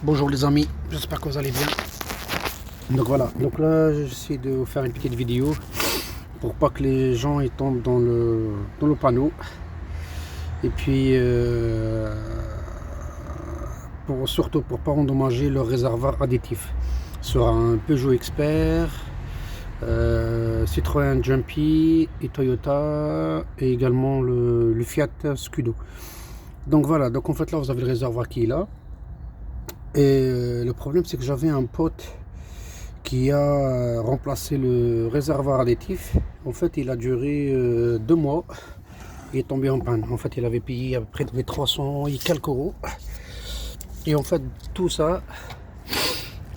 Bonjour les amis, j'espère que vous allez bien. Donc voilà, donc là j'essaie de vous faire une petite vidéo pour pas que les gens ils tombent dans le panneau. Et puis surtout pour pas endommager leur réservoir additif sur un Peugeot Expert, Citroën Jumpy et Toyota et également le Fiat Scudo. Donc voilà, donc en fait là vous avez le réservoir qui est là. Et le problème c'est que j'avais un pote qui a remplacé le réservoir additif. En fait il a duré 2 mois. Il est tombé en panne. En fait il avait payé à peu près de 300 et quelques euros. Et en fait tout ça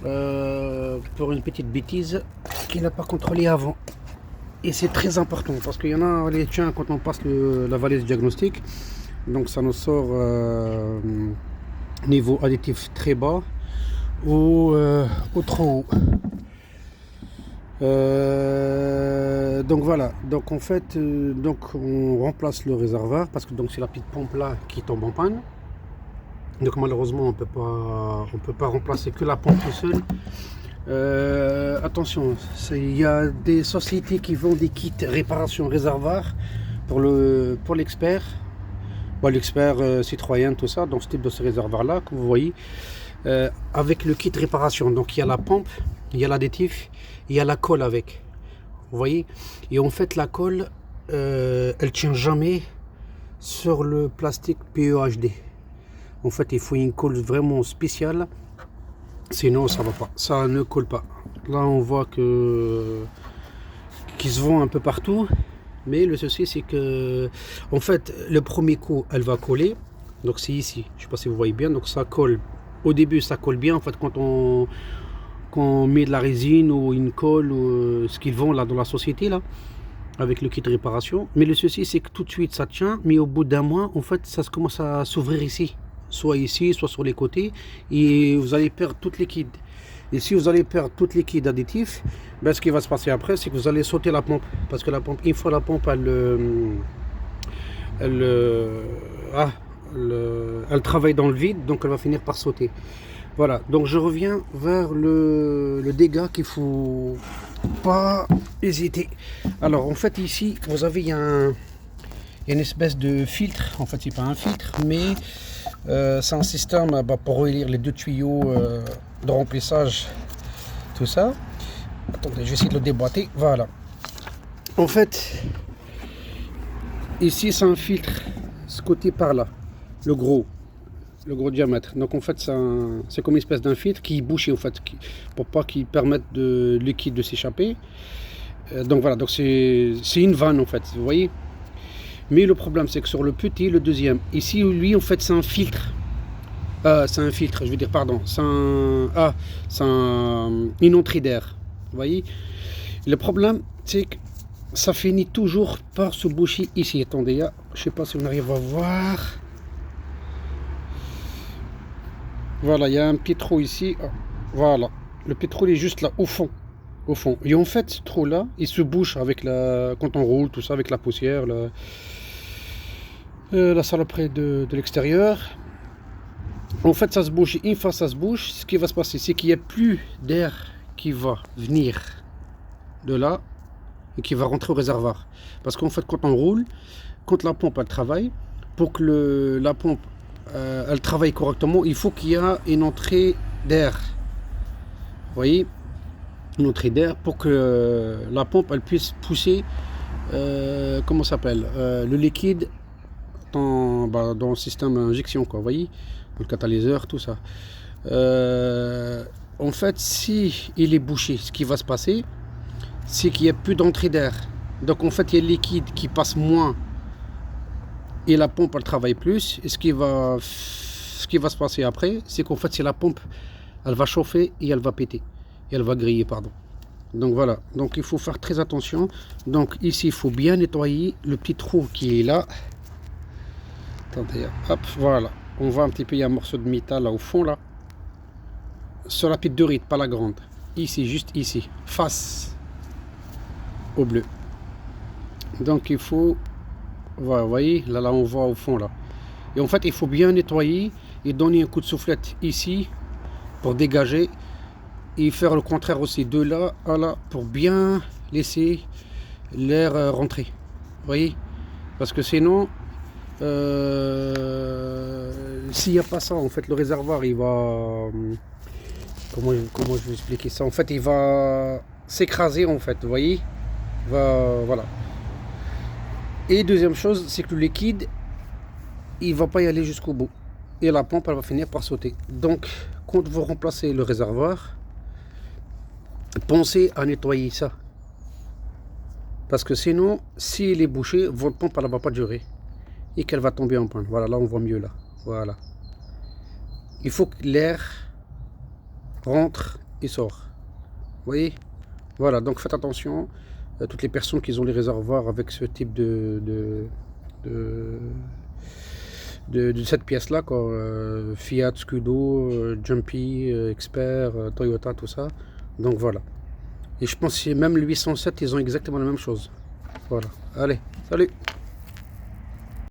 pour une petite bêtise qu'il n'a pas contrôlé avant. Et c'est très important parce qu'il y en a les tiens quand on passe la valise diagnostic. Donc ça nous sort niveau additif très bas ou trop haut. Donc voilà, donc en fait donc on remplace le réservoir parce que donc c'est la petite pompe là qui tombe en panne. Donc malheureusement on peut pas remplacer que la pompe seule. Attention, il y a des sociétés qui vendent des kits réparation réservoir pour l'expert. L'expert Citroën, tout ça, donc ce type de ce réservoir là que vous voyez avec le kit réparation. Donc il y a la pompe, il y a l'additif, il y a la colle avec, vous voyez. Et en fait la colle elle tient jamais sur le plastique PEHD. En fait il faut une colle vraiment spéciale, sinon ça va pas, ça ne colle pas. Là on voit que qui se vend un peu partout. Mais le souci c'est que en fait le premier coup elle va coller, donc c'est ici, je sais pas si vous voyez bien, donc ça colle au début, ça colle bien en fait quand on met de la résine ou une colle ou ce qu'ils vendent là dans la société là avec le kit de réparation. Mais le souci c'est que tout de suite ça tient, mais au bout d'un mois en fait ça commence à s'ouvrir ici, soit sur les côtés, et vous allez perdre toute liquide. Et si vous allez perdre toute liquide additif, ben ce qui va se passer après, c'est que vous allez sauter la pompe. Parce que la pompe, une fois la pompe, elle travaille dans le vide, donc elle va finir par sauter. Voilà, donc je reviens vers le dégât qu'il faut pas hésiter. Alors en fait ici, vous avez il y a une espèce de filtre. En fait c'est pas un filtre, mais c'est un système pour relire les deux tuyaux de remplissage, tout ça. Attendez, je vais essayer de le déboîter. Voilà. En fait, ici c'est un filtre, ce côté par là, le gros diamètre. Donc en fait c'est comme une espèce d'un filtre qui est bouché en fait, pour pas qu'il permette de liquide de s'échapper. Donc voilà, donc c'est une vanne en fait, vous voyez. Mais le problème c'est que sur le petit, le deuxième, ici lui en fait c'est un filtre. C'est un filtre, je veux dire, pardon. C'est une entrée d'air. Vous voyez. Le problème, c'est que ça finit toujours par se boucher ici. Attendez, je sais pas si on arrive à voir. Voilà, il y a un petit trou ici. Voilà. Le petit trou est juste là, au fond. Au fond. Et en fait, ce trou-là, il se bouche avec quand on roule, tout ça, avec la poussière, la saloperie de l'extérieur. En fait ça se bouche, une fois ça se bouche, ce qui va se passer c'est qu'il n'y a plus d'air qui va venir de là et qui va rentrer au réservoir. Parce qu'en fait quand on roule, quand la pompe elle travaille, pour que la pompe elle travaille correctement, il faut qu'il y ait une entrée d'air. Vous voyez, une entrée d'air pour que la pompe elle puisse pousser comment ça s'appelle, le liquide dans le système injection, quoi, vous voyez, le catalyseur, tout ça. En fait, si il est bouché, ce qui va se passer, c'est qu'il n'y a plus d'entrée d'air. Donc en fait, il y a le liquide qui passe moins et la pompe elle travaille plus. Et ce qui va se passer après, c'est qu'en fait, c'est la pompe, elle va chauffer et elle va péter, et elle va griller, pardon. Donc voilà, donc il faut faire très attention. Donc ici, il faut bien nettoyer le petit trou qui est là. Attendez, hop, voilà. On voit un petit peu, il y a un morceau de métal là au fond là. Sur la petite de rite, pas la grande. Ici, juste ici, face au bleu. Donc il faut, voilà, vous voyez, là on voit au fond là. Et en fait, il faut bien nettoyer et donner un coup de soufflette ici pour dégager et faire le contraire aussi, de là à là, pour bien laisser l'air rentrer. Vous voyez? Parce que sinon, s'il n'y a pas ça, en fait, le réservoir, il va... Comment je vais expliquer ça? En fait, il va s'écraser, en fait, vous voyez? Voilà. Et deuxième chose, c'est que le liquide, il va pas y aller jusqu'au bout. Et la pompe, elle va finir par sauter. Donc, quand vous remplacez le réservoir, pensez à nettoyer ça. Parce que sinon, s'il est bouché, votre pompe, elle ne va pas durer. Et qu'elle va tomber en panne. Voilà, là, on voit mieux, là. Voilà. Il faut que l'air rentre et sort. Vous voyez? Voilà, donc faites attention. Toutes les personnes qui ont les réservoirs avec ce type de cette pièce-là, Fiat, Scudo, Jumpy, Expert, Toyota, tout ça. Donc voilà. Et je pense que même le 807, ils ont exactement la même chose. Voilà. Allez, salut!